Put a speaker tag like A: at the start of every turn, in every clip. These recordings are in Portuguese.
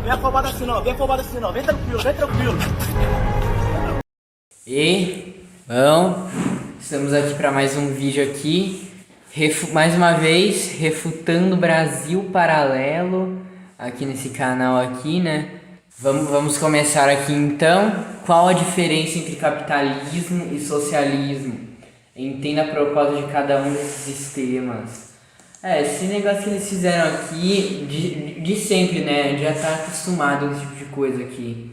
A: vem afobado assim não, vem afobado assim não, vem tranquilo, vem tranquilo.
B: E, bom, estamos aqui para mais um vídeo aqui, mais uma vez, refutando o Brasil Paralelo, aqui nesse canal aqui, né? Vamos começar aqui então. Qual a diferença entre capitalismo e socialismo? Entenda a proposta de cada um desses sistemas. Esse negócio que eles fizeram aqui, de sempre, né? A gente já tá acostumado com esse tipo de coisa aqui.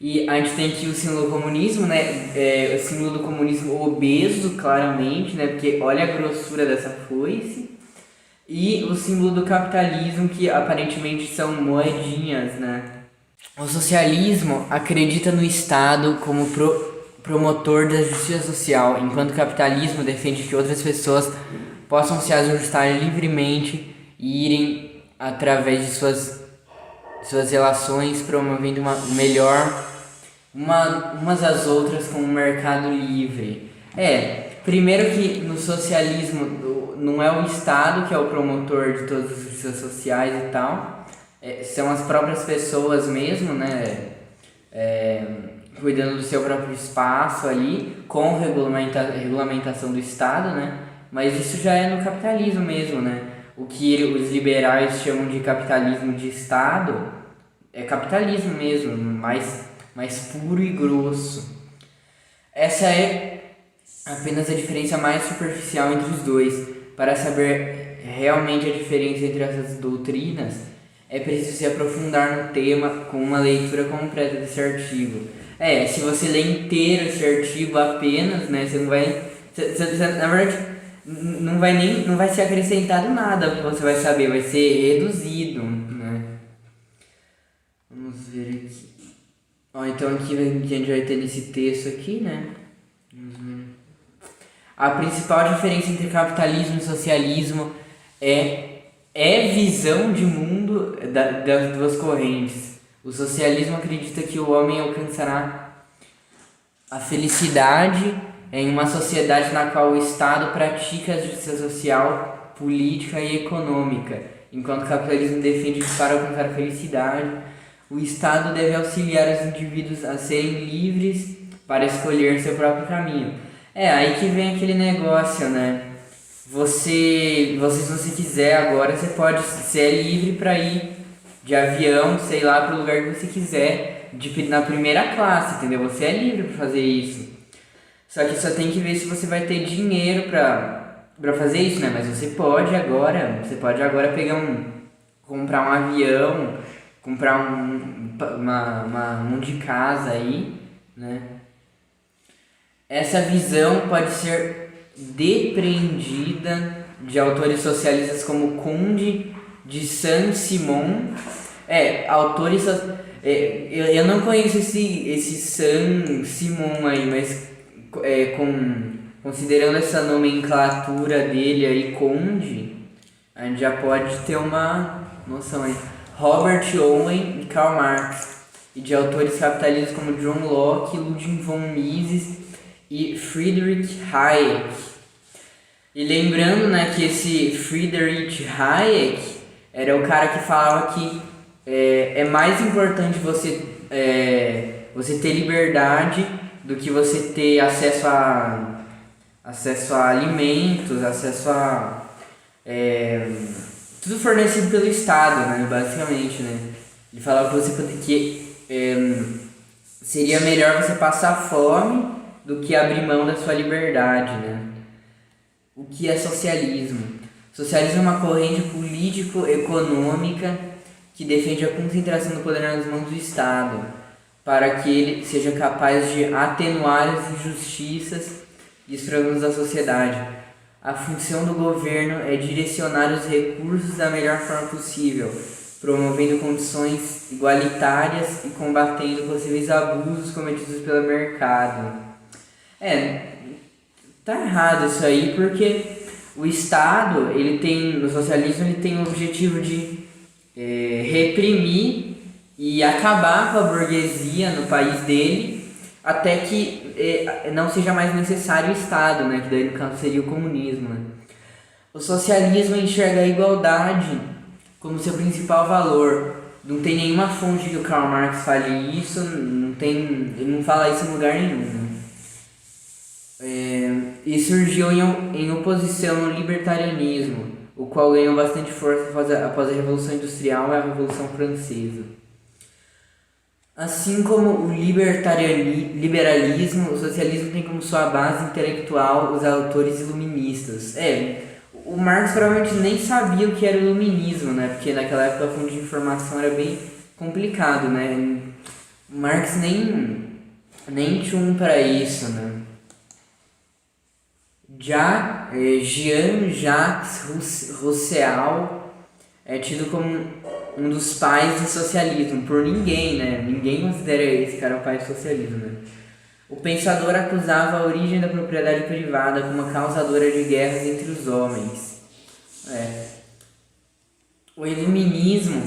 B: E a gente tem aqui o símbolo do comunismo, né? O símbolo do comunismo obeso, claramente, né? Porque olha a grossura dessa foice. E o símbolo do capitalismo, que aparentemente são moedinhas, né? O socialismo acredita no Estado como promotor da justiça social, enquanto o capitalismo defende que outras pessoas possam se ajustar livremente e irem através de suas relações, promovendo umas às outras com um mercado livre. Primeiro que no socialismo não é o Estado que é o promotor de todas as justiças sociais e tal, são as próprias pessoas mesmo, né? Cuidando do seu próprio espaço ali, com regulamentação do Estado, né? Mas isso já é no capitalismo mesmo, né? O que os liberais chamam de capitalismo de Estado é capitalismo mesmo, mais puro e grosso. Essa é apenas a diferença mais superficial entre os dois. Para saber realmente a diferença entre essas doutrinas, é preciso se aprofundar no tema com uma leitura completa desse artigo. Se você ler inteiro esse artigo apenas, né, você não vai... na verdade, não vai ser acrescentado nada que você vai saber, vai ser reduzido, né? Vamos ver aqui. Então aqui a gente vai ter nesse texto aqui, né? Vamos ver. A principal diferença entre capitalismo e socialismo é visão de mundo das duas correntes. O socialismo acredita que o homem alcançará a felicidade em uma sociedade na qual o Estado pratica a justiça social, política e econômica, enquanto o capitalismo defende que para alcançar a felicidade, o Estado deve auxiliar os indivíduos a serem livres para escolher seu próprio caminho. Aí que vem aquele negócio, né? Se você quiser agora, você pode ser livre para ir de avião, sei lá, para o lugar que você quiser, na primeira classe, entendeu? Você é livre para fazer isso. Só que só tem que ver se você vai ter dinheiro pra fazer isso, né? Mas você pode agora comprar um avião, comprar um de casa aí, né? Essa visão pode ser depreendida de autores socialistas como Conde de Saint-Simon. Eu não conheço esse Saint-Simon aí, mas considerando essa nomenclatura dele aí, Conde, a gente já pode ter uma noção aí. Robert Owen e Karl Marx, e de autores capitalistas como John Locke, Ludwig von Mises e Friedrich Hayek. E lembrando, né, que esse Friedrich Hayek era o cara que falava que é mais importante você ter liberdade do que você ter acesso a alimentos, acesso a tudo fornecido pelo Estado, né, basicamente, né? Ele falava que seria melhor você passar fome do que abrir mão da sua liberdade, né? O que é socialismo? Socialismo é uma corrente político-econômica que defende a concentração do poder nas mãos do Estado, para que ele seja capaz de atenuar as injustiças e os problemas da sociedade. A função do governo é direcionar os recursos da melhor forma possível, promovendo condições igualitárias e combatendo possíveis abusos cometidos pelo mercado. Tá errado isso aí, porque o Estado, no socialismo, ele tem o objetivo de reprimir e acabar com a burguesia no país dele, até que não seja mais necessário o Estado, né? Que daí no caso seria o comunismo, né? O socialismo enxerga a igualdade como seu principal valor, não tem nenhuma fonte que o Karl Marx fale isso, ele não fala isso em lugar nenhum. Né? E surgiu em oposição ao libertarianismo, o qual ganhou bastante força após a Revolução Industrial e a Revolução Francesa. Assim como o liberalismo, o socialismo tem como sua base intelectual os autores iluministas. O Marx provavelmente nem sabia o que era o iluminismo, né? Porque naquela época a fonte de informação era bem complicado, né? O Marx nem tinha para isso, né? Já Jean-Jacques Rousseau é tido como um dos pais do socialismo, por ninguém, né? Ninguém considera esse cara o pai do socialismo, né? O pensador acusava a origem da propriedade privada como uma causadora de guerras entre os homens. O iluminismo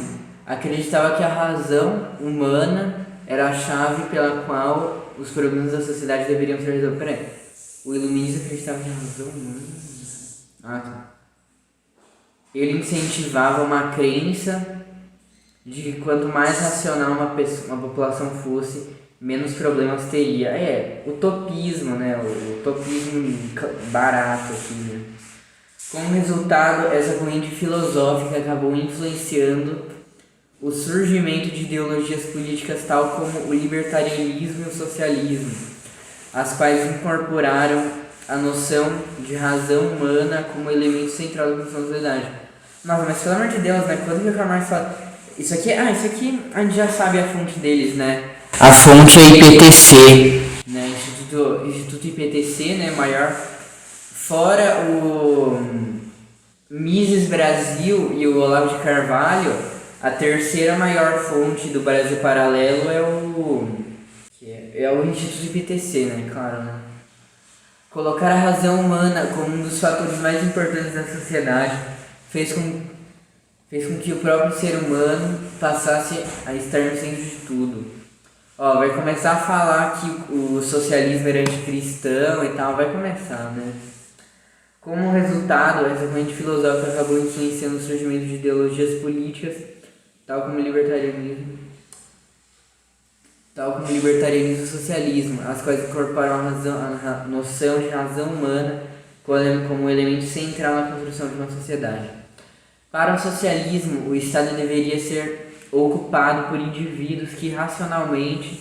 B: acreditava que a razão humana era a chave pela qual os problemas da sociedade deveriam ser resolvidos. O iluminismo acreditava que a razão humana... tá. Ele incentivava uma crença de que quanto mais racional uma população fosse, menos problemas teria. Utopismo, né? O utopismo barato, assim, né? Como resultado, essa corrente filosófica acabou influenciando o surgimento de ideologias políticas tal como o libertarianismo e o socialismo, as quais incorporaram a noção de razão humana como elemento central da construção da sociedade. Nossa, mas pelo amor de Deus, né? Quando que o Karl Marx fala... Isso aqui a gente já sabe a fonte deles, né? A fonte é IPTC, né? Instituto IPTC, né? Maior. Fora o Mises Brasil e o Olavo de Carvalho, a terceira maior fonte do Brasil Paralelo é o Instituto IPTC, né? Claro, né? Colocar a razão humana como um dos fatores mais importantes da sociedade fez com que o próprio ser humano passasse a estar no centro de tudo. Vai começar a falar que o socialismo era anticristão e tal, vai começar, né? Como resultado, essa corrente filosófica acabou influenciando o surgimento de ideologias políticas, tal como o libertarianismo e o socialismo, as quais incorporam a noção de razão humana como elemento central na construção de uma sociedade. Para o socialismo, o Estado deveria ser ocupado por indivíduos que racionalmente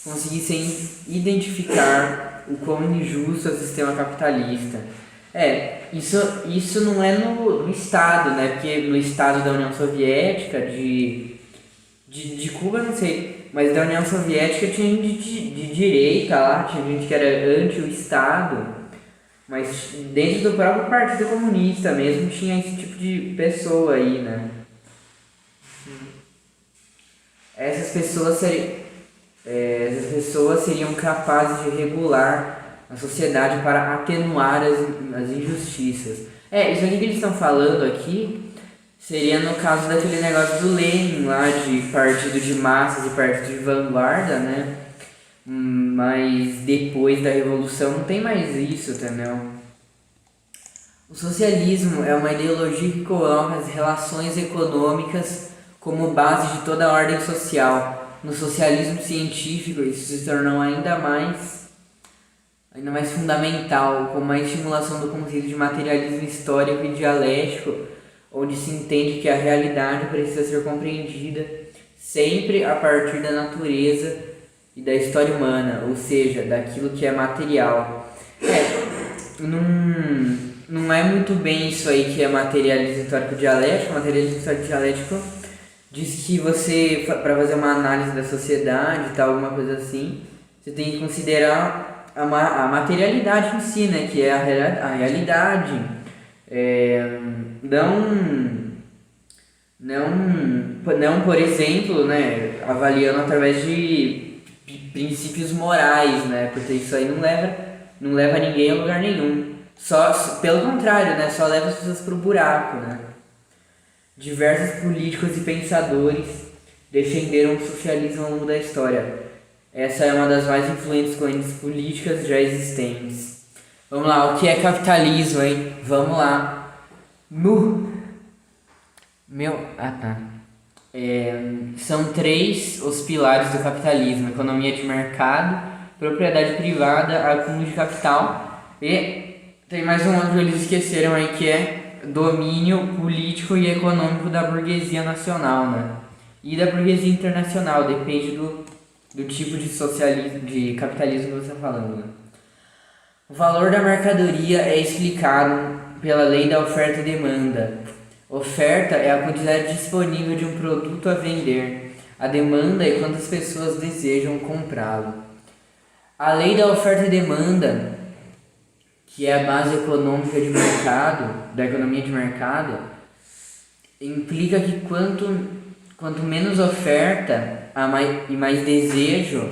B: conseguissem identificar o quão injusto é o sistema capitalista. Isso não é no Estado, né? Porque no Estado da União Soviética, de Cuba, não sei, mas da União Soviética tinha gente de direita lá, tinha gente que era anti o Estado, mas dentro do próprio Partido Comunista mesmo tinha esse tipo de pessoa aí, né? Essas pessoas seriam capazes de regular a sociedade para atenuar as injustiças. Isso aqui que eles estão falando aqui seria no caso daquele negócio do Lenin lá, de partido de massas e partido de vanguarda, né? Mas depois da Revolução não tem mais isso, entendeu? O socialismo é uma ideologia que coloca as relações econômicas como base de toda a ordem social. No socialismo científico, isso se tornou ainda mais fundamental, como a estimulação do conceito de materialismo histórico e dialético, onde se entende que a realidade precisa ser compreendida sempre a partir da natureza e da história humana, ou seja, daquilo que é material. Não é muito bem isso aí que é materialismo histórico-dialético. Materialismo histórico-dialético diz que você, para fazer uma análise da sociedade e tal, alguma coisa assim, você tem que considerar a materialidade em si, né, que é a realidade. Não, por exemplo, né, avaliando através de princípios morais, né, porque isso aí não leva ninguém a lugar nenhum. Pelo contrário, né, só leva as pessoas pro buraco, né. Diversos políticos e pensadores defenderam o socialismo ao longo da história. Essa é uma das mais influentes correntes políticas já existentes. Vamos lá, o que é capitalismo, hein? Vamos lá. São três os pilares do capitalismo: economia de mercado, propriedade privada, acúmulo de capital, e tem mais um outro que eles esqueceram aí, que é domínio político e econômico da burguesia nacional, né? E da burguesia internacional, depende do tipo de socialismo, de capitalismo que você está falando, né? O valor da mercadoria é explicado pela lei da oferta e demanda. Oferta é a quantidade disponível de um produto a vender. A demanda é quantas pessoas desejam comprá-lo. A lei da oferta e demanda, que é a base econômica de mercado, da economia de mercado, implica que quanto menos oferta e mais desejo,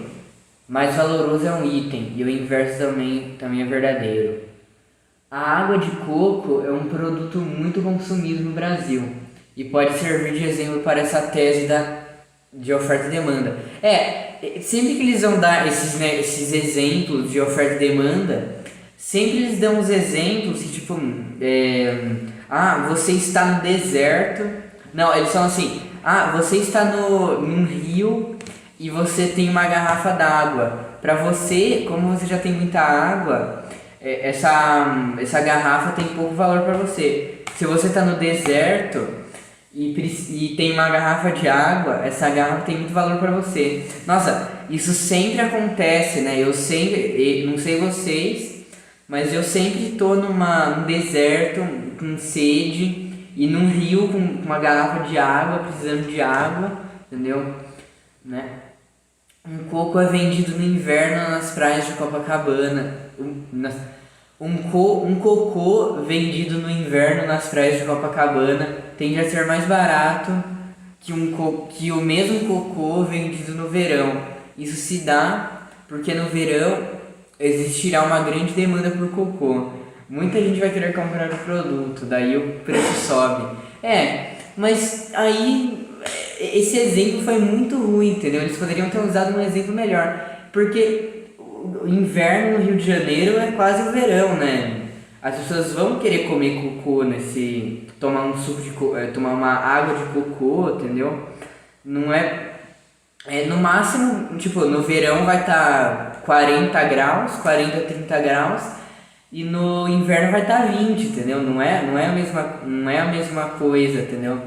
B: mais valoroso é um item, e o inverso também é verdadeiro. A água de coco é um produto muito consumido no Brasil e pode servir de exemplo para essa tese de oferta e demanda. Sempre que eles vão dar esses exemplos de oferta e demanda, sempre eles dão os exemplos que, tipo, você está no deserto. Não, eles falam assim, você está num rio e você tem uma garrafa d'água. Para você, como você já tem muita água, essa garrafa tem pouco valor para você. Se você está no deserto e tem uma garrafa de água, essa garrafa tem muito valor para você. Nossa, isso sempre acontece, né? Eu sempre, não sei vocês, mas eu sempre estou num deserto com sede e num rio com uma garrafa de água, precisando de água, entendeu? Né? Um coco é vendido no inverno nas praias de Copacabana. Um cocô vendido no inverno nas praias de Copacabana tende a ser mais barato que o mesmo cocô vendido no verão. Isso se dá porque no verão existirá uma grande demanda por cocô. Muita gente vai querer comprar o produto, daí o preço sobe. Mas aí esse exemplo foi muito ruim, entendeu? Eles poderiam ter usado um exemplo melhor, porque o inverno no Rio de Janeiro é quase o verão, né? As pessoas vão querer comer cocô tomar um suco tomar uma água de cocô, entendeu? Não no máximo, tipo, no verão vai estar 40 graus, 40, 30 graus, e no inverno vai estar 20, entendeu? Não é a mesma coisa, entendeu?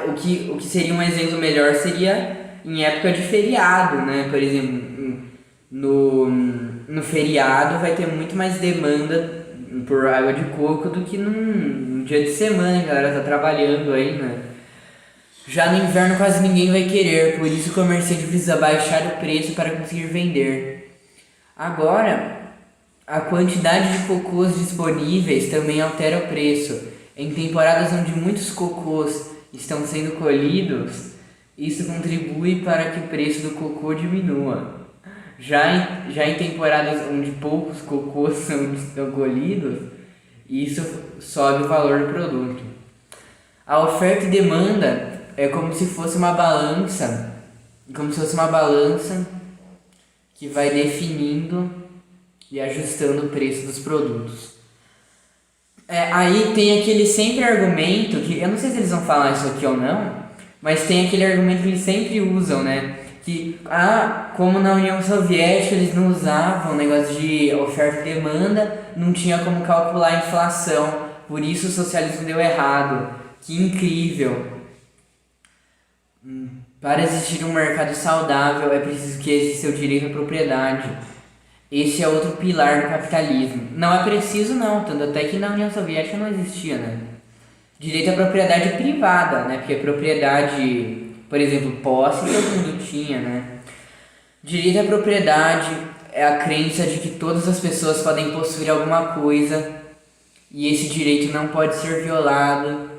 B: O que seria um exemplo melhor seria em época de feriado, né? Por exemplo, no feriado vai ter muito mais demanda por água de coco do que num dia de semana, a galera tá trabalhando aí, né? Já no inverno quase ninguém vai querer, por isso o comerciante precisa baixar o preço para conseguir vender. Agora, a quantidade de cocôs disponíveis também altera o preço. Em temporadas onde muitos cocôs estão sendo colhidos, isso contribui para que o preço do cocô diminua. Já em temporadas onde poucos cocôs são colhidos, isso sobe o valor do produto. A oferta e demanda é como se fosse uma balança, que vai definindo e ajustando o preço dos produtos. Aí tem aquele sempre argumento, que eu não sei se eles vão falar isso aqui ou não, mas tem aquele argumento que eles sempre usam, né? Que, como na União Soviética eles não usavam negócio de oferta e demanda, não tinha como calcular a inflação, por isso o socialismo deu errado. Que incrível! Para existir um mercado saudável é preciso que exista o direito à propriedade. Esse é outro pilar do capitalismo. Não é preciso não, tanto até que na União Soviética não existia, né? Direito à propriedade privada, né? Porque propriedade, por exemplo, posse todo mundo tinha, né? Direito à propriedade é a crença de que todas as pessoas podem possuir alguma coisa e esse direito não pode ser violado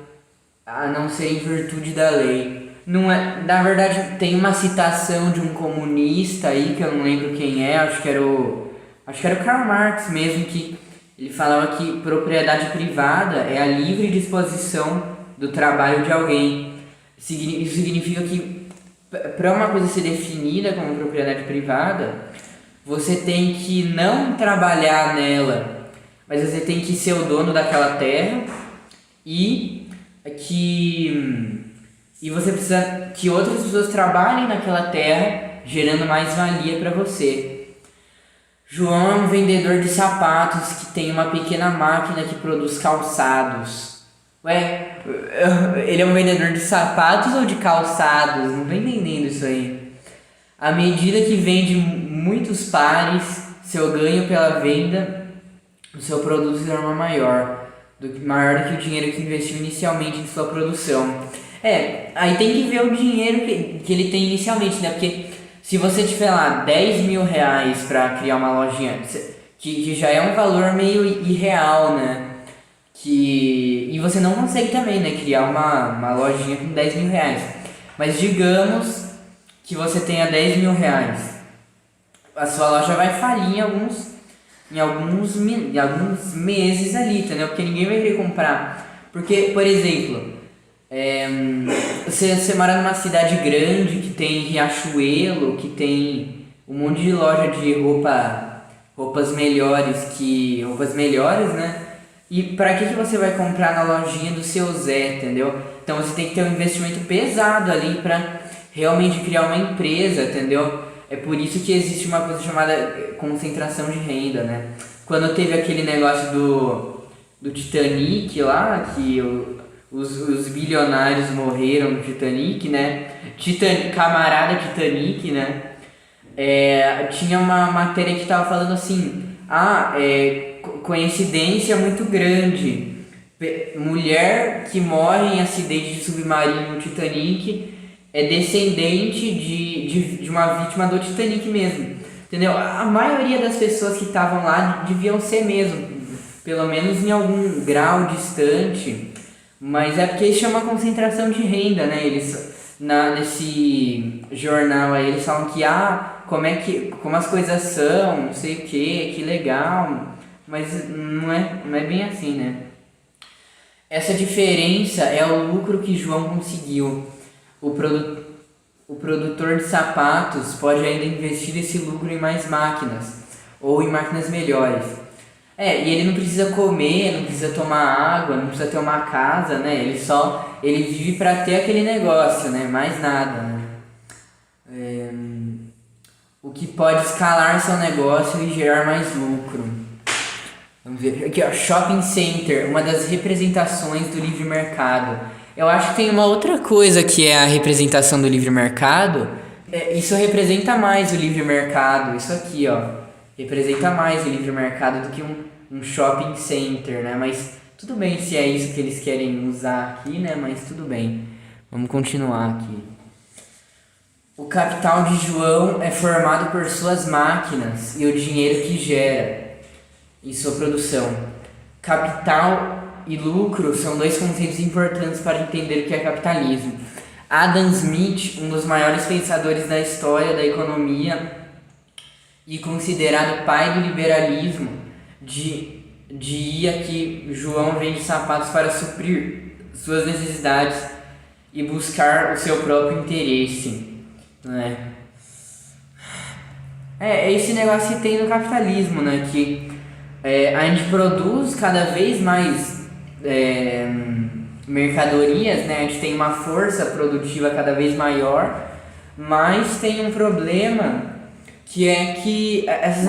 B: a não ser em virtude da lei. Não é, na verdade, tem uma citação de um comunista aí, que eu não lembro quem é, acho que era o Karl Marx mesmo, que ele falava que propriedade privada é a livre disposição do trabalho de alguém. Isso significa que para uma coisa ser definida como propriedade privada, você tem que não trabalhar nela, mas você tem que ser o dono daquela terra e E você precisa que outras pessoas trabalhem naquela terra, gerando mais valia para você. João é um vendedor de sapatos que tem uma pequena máquina que produz calçados. Ué, ele é um vendedor de sapatos ou de calçados? Não tô entendendo isso aí. À medida que vende muitos pares, seu ganho pela venda do seu produto se torna maior do que o dinheiro que investiu inicialmente em sua produção. Aí tem que ver o dinheiro que ele tem inicialmente, né? Porque se você tiver lá 10 mil reais para criar uma lojinha, que já é um valor meio irreal, né? E você não consegue também, né? Criar uma lojinha com 10 mil reais. Mas digamos que você tenha 10 mil reais. A sua loja vai falir em alguns meses ali, entendeu? Porque ninguém vai querer comprar. Porque, por exemplo, você mora numa cidade grande que tem Riachuelo, que tem um monte de loja de roupas melhores, né? E pra que você vai comprar na lojinha do seu Zé, entendeu? Então você tem que ter um investimento pesado ali pra realmente criar uma empresa, entendeu? É por isso que existe uma coisa chamada concentração de renda, né? Quando teve aquele negócio do Titanic lá, que os bilionários morreram no Titanic, né? Camarada Titanic, né? Tinha uma matéria que tava falando assim, coincidência muito grande, mulher que morre em acidente de submarino no Titanic é descendente de uma vítima do Titanic mesmo, entendeu? A maioria das pessoas que estavam lá deviam ser mesmo, pelo menos em algum grau distante, mas é porque isso chama concentração de renda, né? Nesse jornal aí eles falam que como as coisas são, não sei o que legal, mas não é bem assim, né? Essa diferença é o lucro que João conseguiu. O produtor de sapatos pode ainda investir esse lucro em mais máquinas, ou em máquinas melhores. E ele não precisa comer, não precisa tomar água, não precisa ter uma casa, né? Ele vive para ter aquele negócio, né? Mais nada, né? O que pode escalar seu negócio e gerar mais lucro. Vamos ver aqui, ó, shopping center, uma das representações do livre mercado. Eu acho que tem uma outra coisa que é a representação do livre mercado. Isso representa mais o livre mercado, isso aqui, ó, representa mais o livre mercado do que um shopping center, né? Mas tudo bem se é isso que eles querem usar aqui, né? Mas tudo bem, vamos continuar aqui. O capital de João é formado por suas máquinas e o dinheiro que gera em sua produção. Capital e lucro são dois conceitos importantes para entender o que é capitalismo. Adam Smith, um dos maiores pensadores da história da economia e considerado pai do liberalismo, dizia que João vende sapatos para suprir suas necessidades e buscar o seu próprio interesse, né? É esse negócio que tem no capitalismo, né? Que a gente produz cada vez mais mercadorias, né? A gente tem uma força produtiva cada vez maior, mas tem um problema que é que essas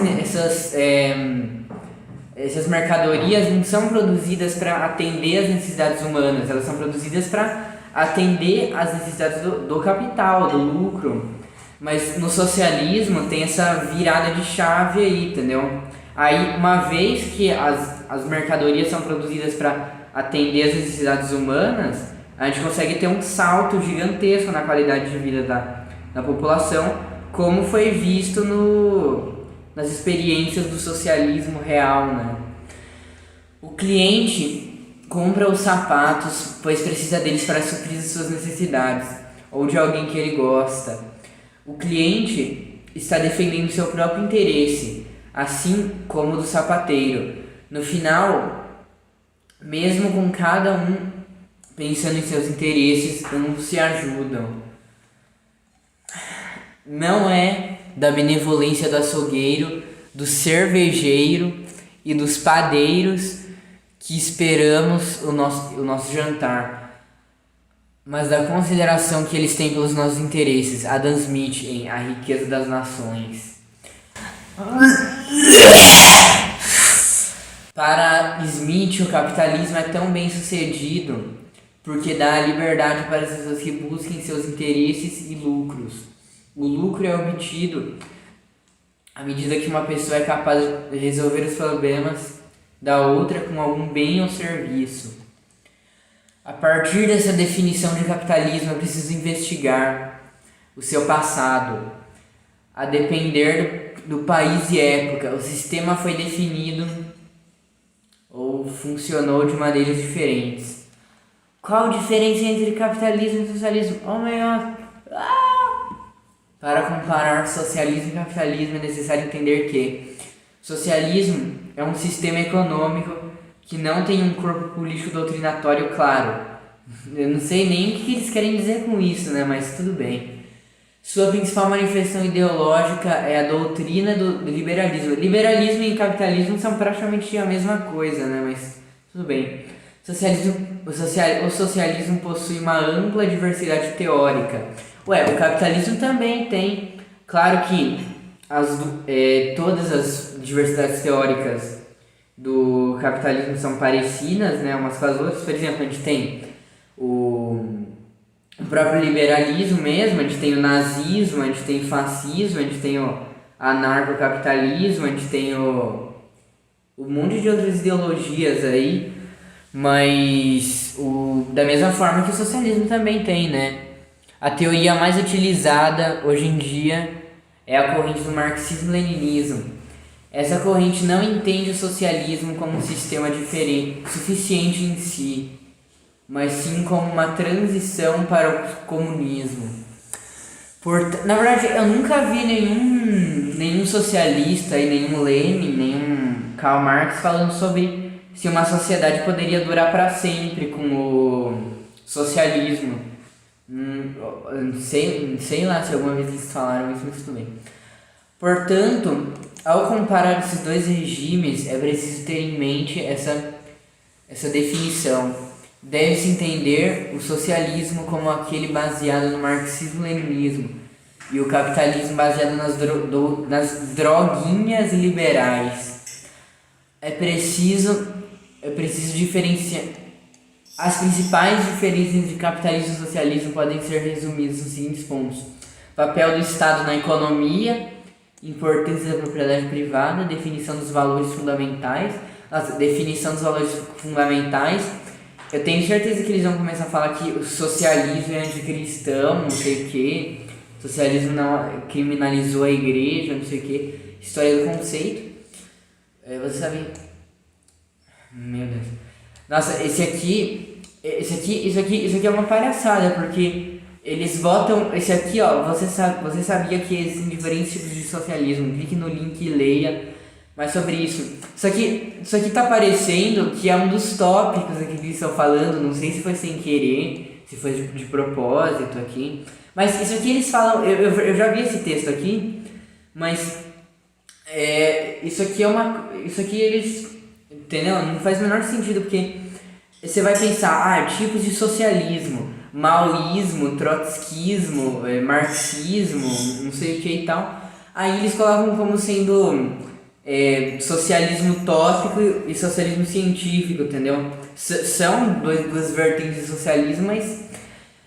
B: mercadorias não são produzidas para atender as necessidades humanas, elas são produzidas para atender as necessidades do capital, do lucro. Mas no socialismo tem essa virada de chave aí, entendeu? Aí, uma vez que as mercadorias são produzidas para atender as necessidades humanas, a gente consegue ter um salto gigantesco na qualidade de vida da população, como foi visto nas experiências do socialismo real, né? O cliente compra os sapatos, pois precisa deles para suprir as suas necessidades, ou de alguém que ele gosta. O cliente está defendendo seu próprio interesse, assim como o do sapateiro. No final, mesmo com cada um pensando em seus interesses, ambos se ajudam. Não é da benevolência do açougueiro, do cervejeiro e dos padeiros que esperamos o nosso jantar. mas da consideração que eles têm pelos nossos interesses. Adam Smith em A Riqueza das Nações. Para Smith, o capitalismo é tão bem sucedido porque dá a liberdade para as pessoas que busquem seus interesses e lucros. O lucro é obtido à medida que uma pessoa é capaz de resolver os problemas da outra com algum bem ou serviço. A partir dessa definição de capitalismo, é preciso investigar o seu passado. A depender do país e época, o sistema foi definido ou funcionou de maneiras diferentes. Qual a diferença entre capitalismo e socialismo? Oh my god! Para comparar socialismo e capitalismo é necessário entender que socialismo é um sistema econômico que não tem um corpo político doutrinatório claro. Eu não sei nem o que eles querem dizer com isso, né? Mas tudo bem. Sua principal manifestação ideológica é a doutrina do liberalismo. Liberalismo e capitalismo são praticamente a mesma coisa, né? Mas tudo bem. O socialismo possui uma ampla diversidade teórica. O capitalismo também tem. Claro que todas as diversidades teóricas do capitalismo são parecidas, né, umas com as outras. Por exemplo, a gente tem o próprio liberalismo mesmo, a gente tem o nazismo, a gente tem o fascismo, a gente tem o anarcocapitalismo, a gente tem um monte de outras ideologias aí, mas da mesma forma que o socialismo também tem, né? A teoria mais utilizada hoje em dia é a corrente do marxismo-leninismo. Essa corrente não entende o socialismo como um sistema diferente, suficiente em si, mas sim como uma transição para o comunismo. Na verdade, eu nunca vi nenhum socialista, e nenhum Lenin, nenhum Karl Marx falando sobre se uma sociedade poderia durar para sempre com o socialismo. Sei lá se alguma vez eles falaram isso, mas tudo bem. Portanto, ao comparar esses dois regimes, é preciso ter em mente essa definição. Deve-se entender o socialismo como aquele baseado no marxismo-leninismo e o capitalismo baseado nas droguinhas liberais. É preciso diferenciar. As principais diferenças entre capitalismo e socialismo podem ser resumidas nos seguintes pontos: papel do Estado na economia, importância da propriedade privada, definição dos valores fundamentais. Eu tenho certeza que eles vão começar a falar que o socialismo é anticristão, não sei o que. O socialismo não criminalizou a igreja, não sei o que. História do conceito. Você sabe... Meu Deus. Nossa, isso aqui é uma palhaçada, porque eles botam... Esse aqui, ó, você sabia que existem diferentes tipos de socialismo. Clique no link e leia mais sobre isso. Isso aqui tá parecendo que é um dos tópicos aqui que eles estão falando. Não sei se foi sem querer, se foi de propósito aqui. Mas isso aqui eles falam... Eu já vi esse texto aqui, mas... Isso aqui eles... Entendeu? Não faz o menor sentido, porque você vai pensar, tipos de socialismo, maoísmo, trotskismo, marxismo, não sei o que e tal. Aí eles colocam como sendo socialismo utópico e socialismo científico, entendeu? São duas vertentes de socialismo, mas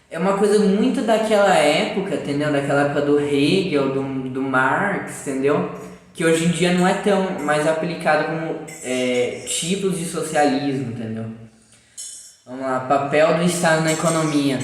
B: é uma coisa muito daquela época, entendeu? Daquela época do Hegel, do Marx, entendeu? Que hoje em dia não é tão mais aplicado como tipos de socialismo, entendeu? Vamos lá, papel do Estado na economia.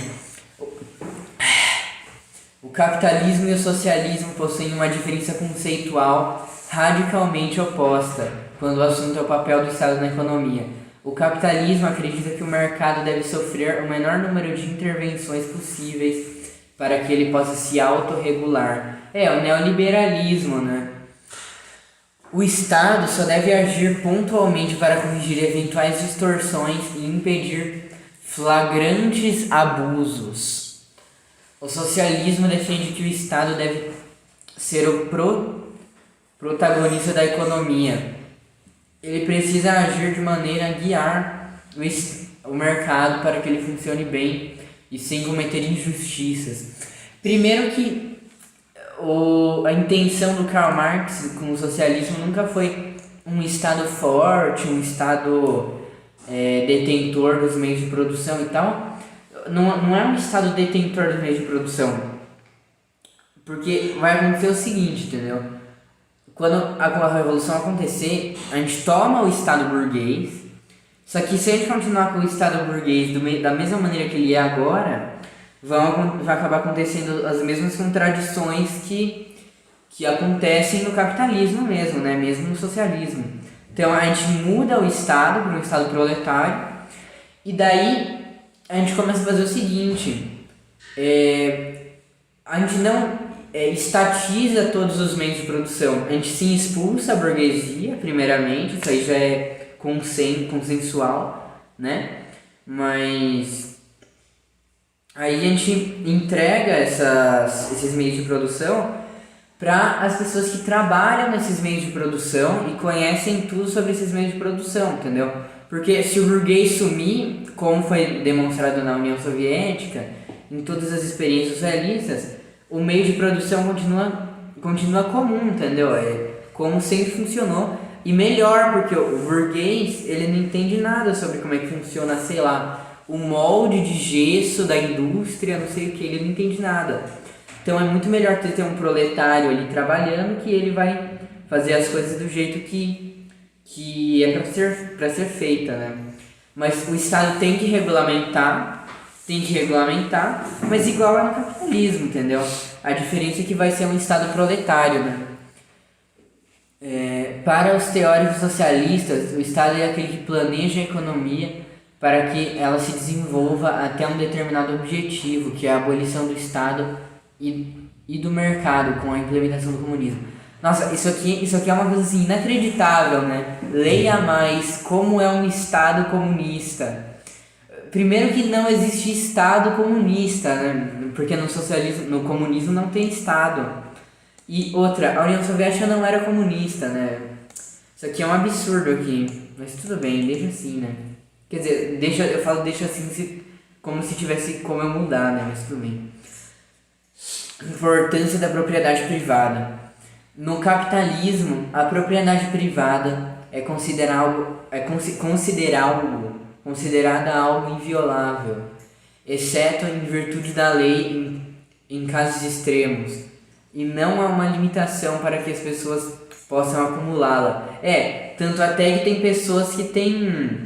B: O capitalismo e o socialismo possuem uma diferença conceitual radicalmente oposta quando o assunto é o papel do Estado na economia. O capitalismo acredita que o mercado deve sofrer o menor número de intervenções possíveis para que ele possa se autorregular. O neoliberalismo, né? O Estado só deve agir pontualmente para corrigir eventuais distorções e impedir flagrantes abusos. O socialismo defende que o Estado deve ser o protagonista da economia. Ele precisa agir de maneira a guiar o mercado para que ele funcione bem e sem cometer injustiças. Primeiro que a intenção do Karl Marx com o socialismo nunca foi um Estado forte, um Estado detentor dos meios de produção e tal. Não é um Estado detentor dos meios de produção, porque vai acontecer o seguinte, entendeu? Quando a revolução acontecer, a gente toma o Estado burguês, só que se a gente continuar com o Estado burguês da mesma maneira que ele é agora, vai acabar acontecendo as mesmas contradições que acontecem no capitalismo mesmo, né? Mesmo no socialismo. Então a gente muda o Estado para um Estado proletário, e daí a gente começa a fazer o seguinte, a gente não estatiza todos os meios de produção, a gente sim expulsa a burguesia, primeiramente, isso aí já é consensual, né? Mas aí a gente entrega esses meios de produção para as pessoas que trabalham nesses meios de produção e conhecem tudo sobre esses meios de produção, entendeu? Porque se o burguês sumir, como foi demonstrado na União Soviética, em todas as experiências socialistas, o meio de produção continua comum, entendeu? É como sempre funcionou, e melhor, porque o burguês, ele não entende nada sobre como é que funciona, sei lá, o molde de gesso da indústria, não sei o que, ele não entende nada. Então é muito melhor ter um proletário ali trabalhando, que ele vai fazer as coisas do jeito que é para ser feita, né? Mas o Estado tem que regulamentar, mas igual é no capitalismo, entendeu? A diferença é que vai ser um Estado proletário, né? Para os teóricos socialistas, o Estado é aquele que planeja a economia para que ela se desenvolva até um determinado objetivo, que é a abolição do Estado e do mercado com a implementação do comunismo. Nossa, isso aqui é uma coisa assim, inacreditável, né? Leia mais como é um Estado comunista. Primeiro que não existe Estado comunista, né? Porque no comunismo não tem Estado. E outra, a União Soviética não era comunista, né? Isso aqui é um absurdo aqui, mas tudo bem, deixa assim, né? Quer dizer, deixa assim como se tivesse como eu mudar, né? Mas tudo bem. Importância da propriedade privada. No capitalismo, a propriedade privada é considerada algo inviolável, exceto em virtude da lei em casos extremos, e não há uma limitação para que as pessoas possam acumulá-la. Tanto até que tem pessoas que têm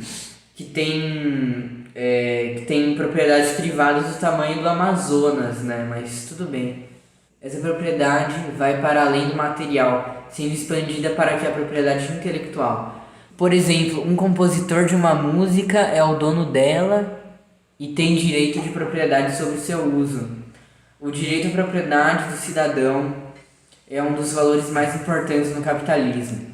B: propriedades privadas do tamanho do Amazonas, né? Mas tudo bem. Essa propriedade vai para além do material, sendo expandida para que a propriedade intelectual. Por exemplo, um compositor de uma música é o dono dela e tem direito de propriedade sobre o seu uso. O direito à propriedade do cidadão é um dos valores mais importantes no capitalismo.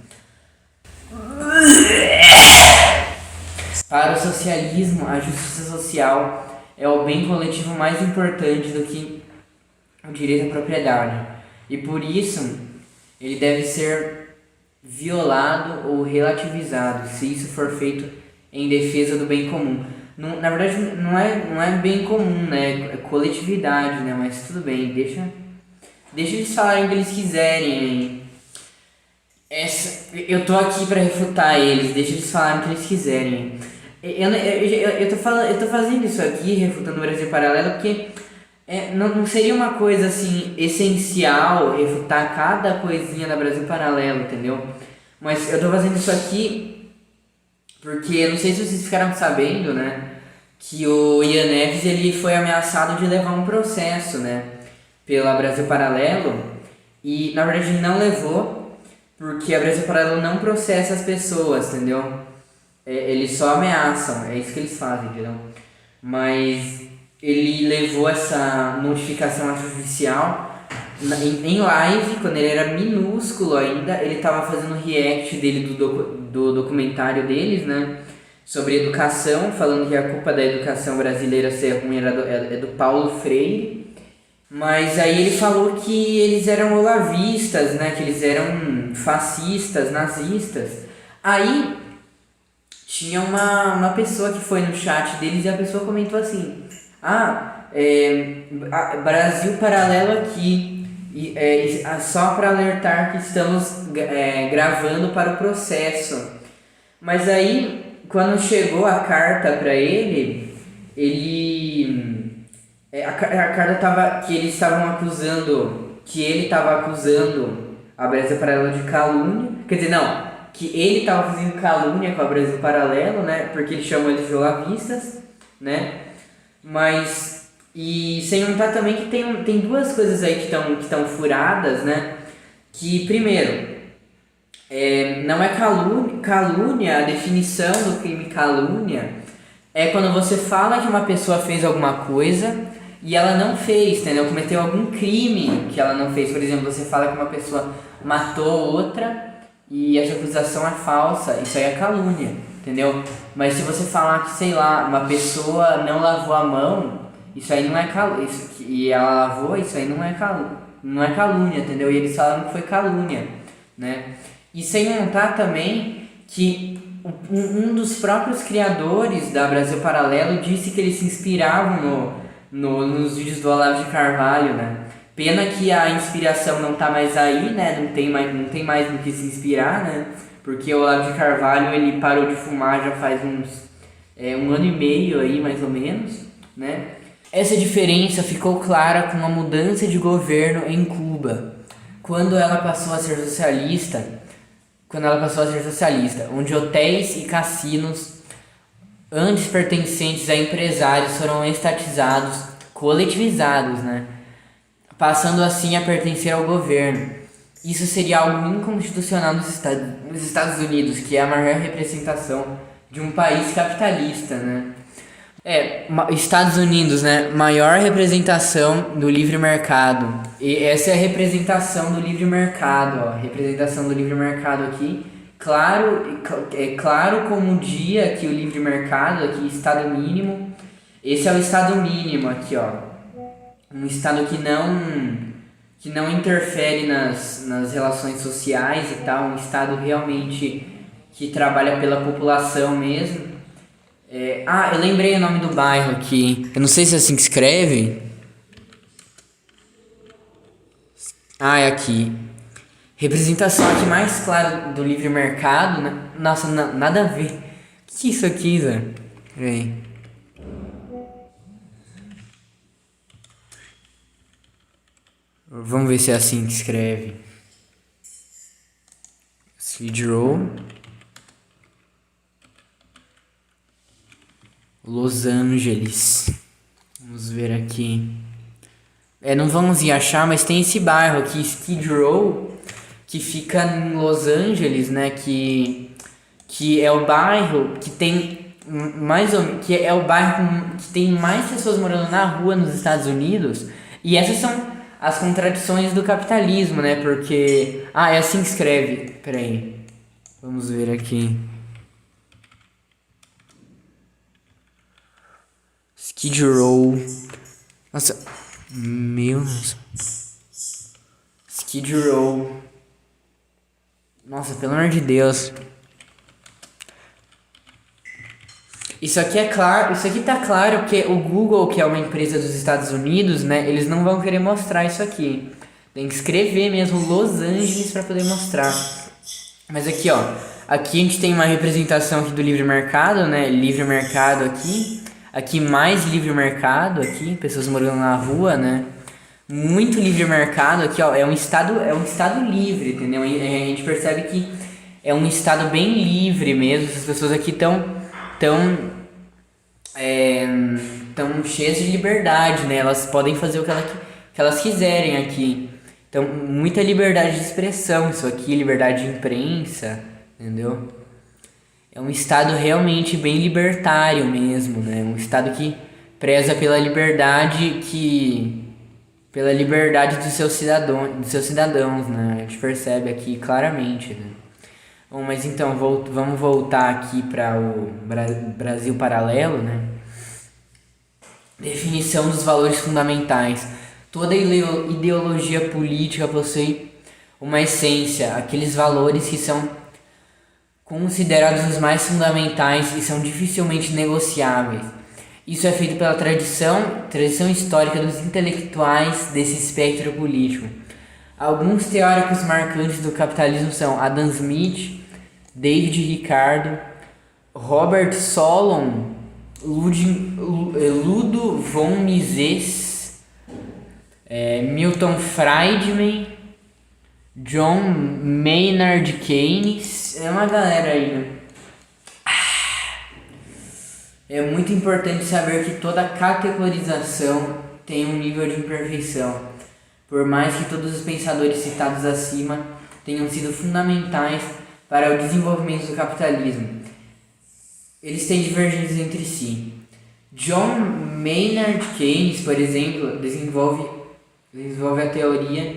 B: Para o socialismo, a justiça social é o bem coletivo mais importante do que o direito à propriedade, e por isso ele deve ser violado ou relativizado se isso for feito em defesa do bem comum. Na verdade não é bem comum, né? É coletividade, né? Mas tudo bem, deixa eles falarem o que eles quiserem. Eu tô aqui para refutar eles, deixa eles falarem o que eles quiserem. Eu tô fazendo isso aqui, refutando o Brasil Paralelo, porque não seria uma coisa assim essencial refutar cada coisinha da Brasil Paralelo, entendeu? Mas eu tô fazendo isso aqui porque, não sei se vocês ficaram sabendo, né, que o Ian Neves ele foi ameaçado de levar um processo, né, pela Brasil Paralelo, e na verdade não levou, porque a Brasil Paralelo não processa as pessoas, entendeu? Eles só ameaçam, é isso que eles fazem, entendeu? Mas ele levou essa notificação artificial em live, quando ele era minúsculo ainda. Ele estava fazendo react dele do documentário deles, né, sobre educação, falando que a culpa da educação brasileira ser ruim é do Paulo Freire. Mas aí ele falou que eles eram olavistas, né, que eles eram fascistas, nazistas. Aí tinha uma pessoa que foi no chat deles e a pessoa comentou assim: Brasil Paralelo aqui, só para alertar que estamos gravando para o processo. Mas aí, quando chegou a carta para ele, a carta tava que eles estavam acusando, que ele estava acusando a Brasil Paralelo de calúnia, quer dizer, não, que ele estava fazendo calúnia com a Brasil Paralelo, né, porque ele chamou eles de olavistas, né, mas, e sem contar também que tem duas coisas aí que estão furadas, né, que primeiro, não é calúnia, a definição do crime calúnia é quando você fala que uma pessoa fez alguma coisa e ela não fez, entendeu? Cometeu algum crime que ela não fez. Por exemplo, você fala que uma pessoa matou outra e essa acusação é falsa, isso aí é calúnia, entendeu? Mas se você falar que, sei lá, uma pessoa não lavou a mão, isso aí não é calúnia, e ela lavou, isso aí não é calúnia, entendeu? E eles falam que foi calúnia, né? E sem contar também que um dos próprios criadores da Brasil Paralelo disse que eles se inspiravam nos vídeos do Olavo de Carvalho, né? Pena que a inspiração não tá mais aí, né? Não tem mais no que se inspirar, né? Porque o Olavo de Carvalho, ele parou de fumar já faz um ano e meio aí, mais ou menos, né? Essa diferença ficou clara com a mudança de governo em Cuba, quando ela passou a ser socialista, onde hotéis e cassinos antes pertencentes a empresários foram estatizados, coletivizados, né? Passando assim a pertencer ao governo. Isso seria algo inconstitucional nos Estados Unidos, que é a maior representação de um país capitalista, né? Estados Unidos, né? Maior representação do livre mercado. E essa é a representação do livre mercado, ó. Representação do livre mercado aqui. Claro como o dia que o livre mercado, aqui, estado mínimo. Esse é o estado mínimo aqui, ó. Um estado que não interfere nas relações sociais e tal. Um estado realmente que trabalha pela população mesmo. Eu lembrei o nome do bairro aqui. Eu não sei se é assim que escreve. É aqui. Representação aqui mais clara do livre mercado, né? Nossa, nada a ver. O que é isso aqui, Zé? Peraí. Vamos ver se é assim que escreve. Skid Row. Los Angeles. Vamos ver aqui. Não vamos ir achar, mas tem esse bairro aqui, Skid Row, que fica em Los Angeles, né? Que é o bairro que tem que é o bairro que tem mais pessoas morando na rua nos Estados Unidos. E essas são as contradições do capitalismo, né? Porque é assim que escreve. Peraí. Vamos ver aqui. Skid Row. Nossa. Meu Deus. Skid Row. Nossa, pelo amor de Deus. Isso aqui é claro. Isso aqui tá claro porque o Google, que é uma empresa dos Estados Unidos, né? Eles não vão querer mostrar isso aqui. Tem que escrever mesmo Los Angeles para poder mostrar. Mas aqui, ó. Aqui a gente tem uma representação aqui do livre mercado, né? Livre mercado aqui. Aqui mais livre mercado, aqui, pessoas morando na rua, né? Muito livre mercado aqui, ó, é um estado livre, entendeu? E a gente percebe que é um estado bem livre mesmo. Essas pessoas aqui tão cheias de liberdade, né? Elas podem fazer o que elas quiserem aqui. Então, muita liberdade de expressão, isso aqui, liberdade de imprensa, entendeu? É um estado realmente bem libertário mesmo, né? Um estado que preza pela liberdade dos seus cidadãos, né? A gente percebe aqui claramente, né? Bom, mas então, vamos voltar aqui para o Brasil Paralelo, né? Definição dos valores fundamentais. Toda ideologia política possui uma essência, aqueles valores que são considerados os mais fundamentais e são dificilmente negociáveis. Isso é feito pela tradição histórica dos intelectuais desse espectro político. Alguns teóricos marcantes do capitalismo são Adam Smith, David Ricardo, Robert Solon, Ludo von Mises, Milton Friedman, John Maynard Keynes. É uma galera aí, né? É muito importante saber que toda categorização tem um nível de imperfeição. Por mais que todos os pensadores citados acima tenham sido fundamentais para o desenvolvimento do capitalismo, eles têm divergências entre si. John Maynard Keynes, por exemplo, desenvolve a teoria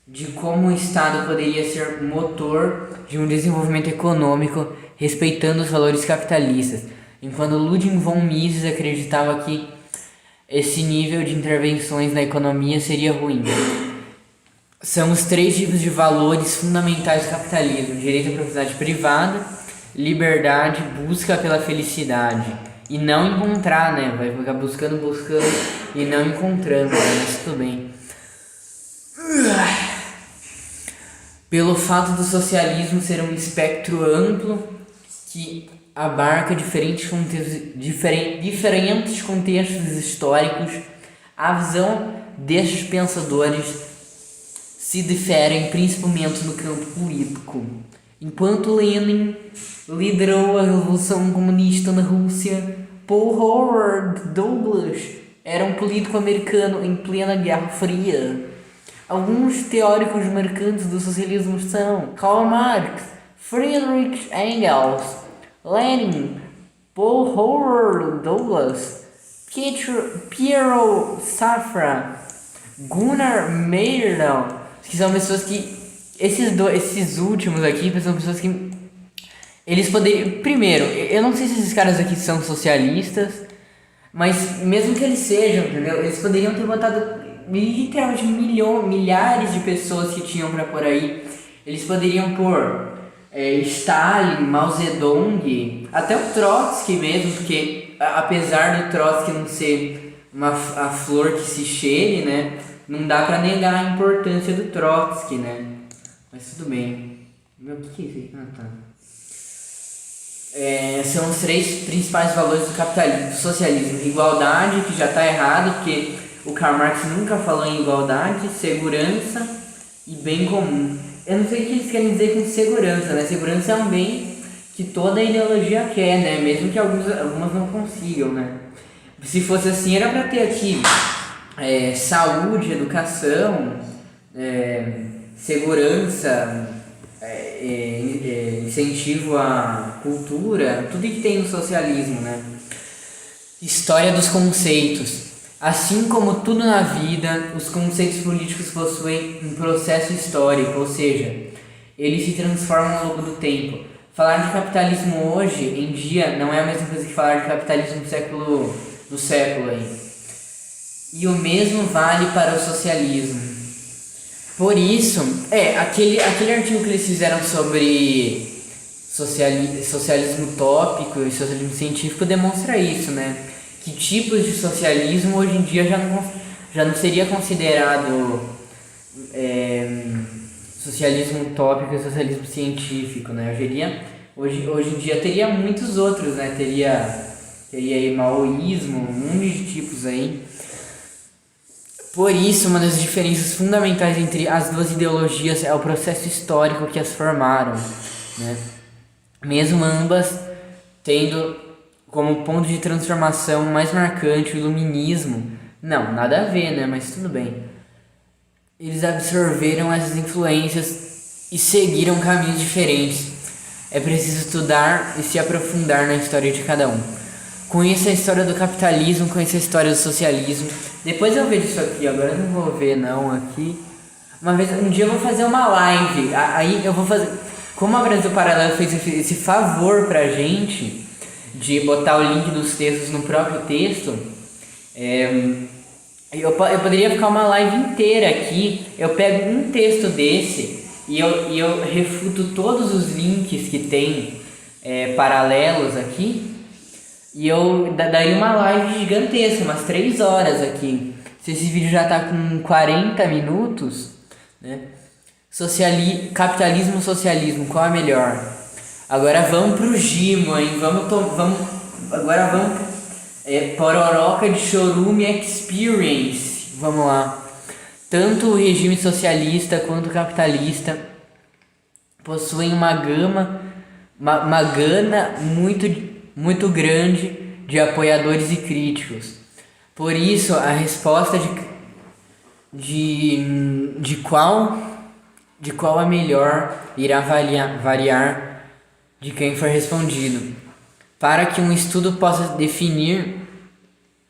B: de como o Estado poderia ser motor de um desenvolvimento econômico respeitando os valores capitalistas, enquanto Ludwig von Mises acreditava que esse nível de intervenções na economia seria ruim. São os 3 tipos de valores fundamentais do capitalismo: direito à propriedade privada, liberdade, busca pela felicidade. E não encontrar, né? Vai ficar buscando e não encontrando, né? Mas tudo bem. Pelo fato do socialismo ser um espectro amplo que abarca diferentes contextos históricos, a visão destes pensadores se diferem principalmente no campo político. Enquanto Lenin liderou a Revolução Comunista na Rússia, Paul Howard Douglas era um político americano em plena Guerra Fria. Alguns teóricos marcantes do socialismo são Karl Marx, Friedrich Engels, Lenin, Paul Howard Douglas, Piero Safra, Gunnar Myrdal, que são pessoas que esses últimos aqui são pessoas que eles poderiam... Primeiro, eu não sei se esses caras aqui são socialistas, mas mesmo que eles sejam, entendeu? Eles poderiam ter botado literalmente milhares de pessoas que tinham pra pôr aí. Eles poderiam pôr Stalin, Mao Zedong, até o Trotsky mesmo, porque apesar do Trotsky não ser a flor que se cheire, né? Não dá pra negar a importância do Trotsky, né? Mas tudo bem. Meu, o que é isso aí? Ah, tá. São os 3 principais valores do capitalismo, do socialismo. Igualdade, que já está errado, porque o Karl Marx nunca falou em igualdade. Segurança e bem comum. Eu não sei o que eles querem dizer com segurança, né? Segurança é um bem que toda ideologia quer, né? Mesmo que algumas não consigam, né? Se fosse assim, era para ter aqui saúde, educação, segurança, incentivo à cultura, tudo que tem no socialismo, né? História dos conceitos. Assim como tudo na vida, os conceitos políticos possuem um processo histórico, ou seja, eles se transformam ao longo do tempo. Falar de capitalismo hoje em dia não é a mesma coisa que falar de capitalismo do século aí. E o mesmo vale para o socialismo. Por isso, aquele artigo que eles fizeram sobre socialismo utópico e socialismo científico demonstra isso, né? Que tipos de socialismo hoje em dia já não seria considerado socialismo utópico e socialismo científico, né? Hoje em dia teria muitos outros, né? Teria aí maoísmo, um monte de tipos aí. Por isso, uma das diferenças fundamentais entre as duas ideologias é o processo histórico que as formaram, né? Mesmo ambas tendo como ponto de transformação mais marcante o iluminismo. Não, nada a ver, né? Mas tudo bem. Eles absorveram essas influências e seguiram caminhos diferentes. É preciso estudar e se aprofundar na história de cada um. Conheça a história do capitalismo, conheça a história do socialismo. Depois eu vejo isso aqui, agora eu não vou ver não aqui. Um dia eu vou fazer uma live. Aí eu vou fazer... Como a Brasil Paralelo fez esse favor pra gente de botar o link dos textos no próprio texto, eu poderia ficar uma live inteira aqui. Eu pego um texto desse e eu refuto todos os links que tem paralelos aqui. E eu daria uma live gigantesca, umas 3 horas aqui. Se esse vídeo já tá com 40 minutos, né? Capitalismo ou socialismo, qual é melhor? Agora vamos pro Gimo, hein? Agora vamos Pororoca de Chorume Experience. Vamos lá. Tanto o regime socialista quanto o capitalista possuem uma gana muito grande de apoiadores e críticos. Por isso, a resposta de qual é melhor irá variar de quem for respondido. Para que um estudo possa definir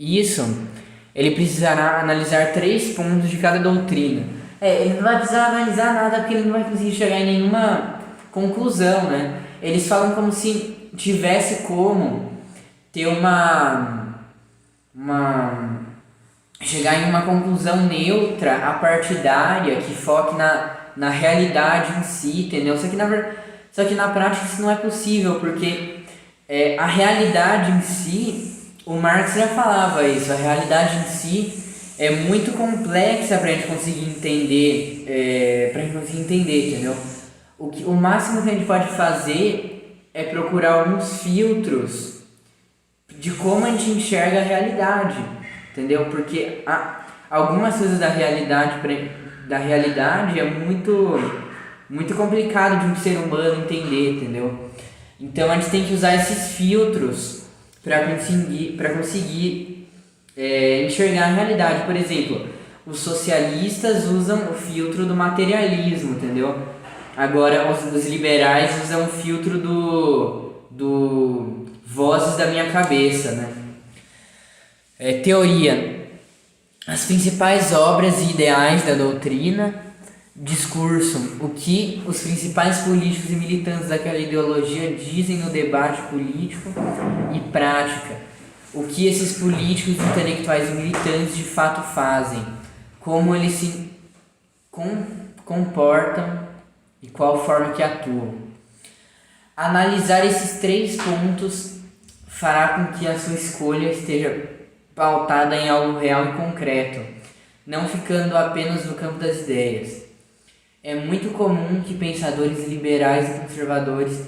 B: isso, ele precisará analisar 3 pontos de cada doutrina. Ele não vai precisar analisar nada porque ele não vai conseguir chegar em nenhuma conclusão, né? Eles falam como se tivesse como ter chegar em uma conclusão neutra, apartidária, que foque na realidade em si, entendeu? Só que na prática isso não é possível, porque a realidade em si, o Marx já falava isso, a realidade em si é muito complexa para a gente conseguir entender, entendeu? O máximo que a gente pode fazer é procurar alguns filtros de como a gente enxerga a realidade, entendeu? Porque algumas coisas da realidade é muito complicado de um ser humano entender, entendeu? Então a gente tem que usar esses filtros para conseguir enxergar a realidade. Por exemplo, os socialistas usam o filtro do materialismo, entendeu? Agora os liberais usam o filtro do vozes da minha cabeça, né? Teoria. As principais obras e ideais da doutrina discursam o que os principais políticos e militantes daquela ideologia dizem no debate político e prática, o que esses políticos, intelectuais e militantes de fato fazem, como eles se comportam e qual forma que atuam. Analisar esses 3 pontos fará com que a sua escolha esteja pautada em algo real e concreto, não ficando apenas no campo das ideias. É muito comum que pensadores liberais e conservadores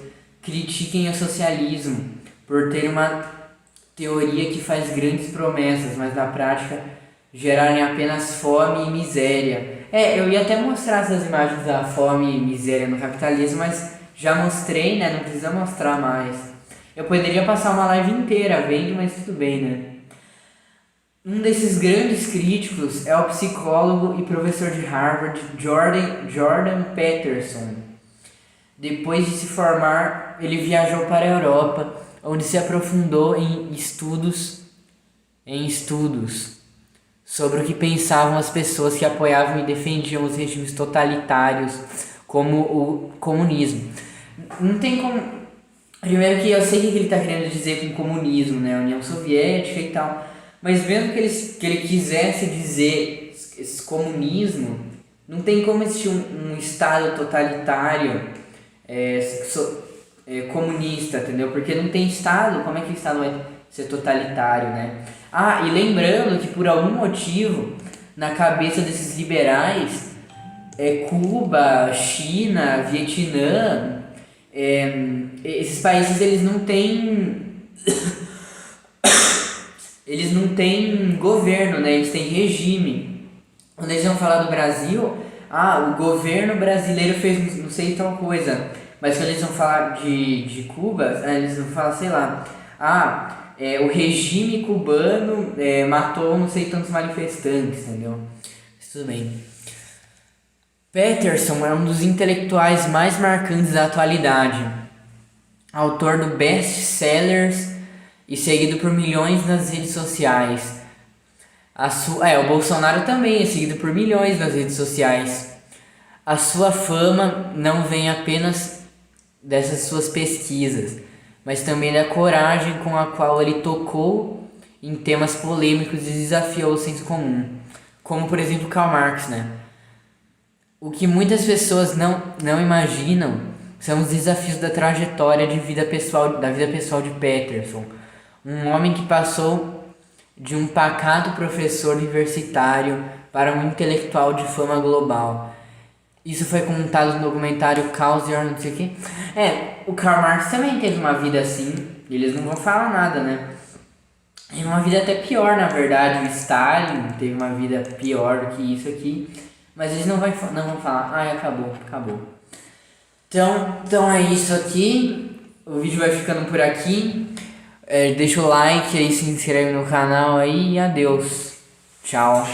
B: critiquem o socialismo por ter uma teoria que faz grandes promessas, mas na prática gerarem apenas fome e miséria. Eu ia até mostrar essas imagens da fome e miséria no capitalismo, mas já mostrei, né? Não precisa mostrar mais. Eu poderia passar uma live inteira vendo, mas tudo bem, né? Um desses grandes críticos é o psicólogo e professor de Harvard, Jordan Peterson. Depois de se formar, ele viajou para a Europa, onde se aprofundou em estudos sobre o que pensavam as pessoas que apoiavam e defendiam os regimes totalitários, como o comunismo. Não tem como... Primeiro que eu sei o que ele está querendo dizer com comunismo, né? A União Soviética e tal... Mas mesmo que ele quisesse dizer esse comunismo, não tem como existir um Estado totalitário comunista, entendeu? Porque não tem Estado, como é que o Estado vai ser totalitário, né? E lembrando que por algum motivo, na cabeça desses liberais, Cuba, China, Vietnã, esses países eles não têm... Eles não têm governo, né? Eles têm regime. Quando eles vão falar do Brasil, o governo brasileiro fez não sei tal coisa. Mas quando eles vão falar de Cuba, eles vão falar, sei lá, o regime cubano matou não sei tantos manifestantes, entendeu? Mas tudo bem. Peterson é um dos intelectuais mais marcantes da atualidade. Autor do best-sellers e seguido por milhões nas redes sociais. O Bolsonaro também é seguido por milhões nas redes sociais. A sua fama não vem apenas dessas suas pesquisas, mas também da coragem com a qual ele tocou em temas polêmicos e desafiou o senso comum, como por exemplo Karl Marx, né? O que muitas pessoas não imaginam são os desafios da trajetória da vida pessoal de Peterson. Um homem que passou de um pacato professor universitário para um intelectual de fama global. Isso foi contado no documentário Caos e não sei o que. O Karl Marx também teve uma vida assim. Eles não vão falar nada, né? E uma vida até pior, na verdade. O Stalin teve uma vida pior do que isso aqui. Mas eles não vão falar. Acabou. Então é isso aqui. O vídeo vai ficando por aqui. Deixa o like aí, se inscreve no canal aí e adeus. Tchau.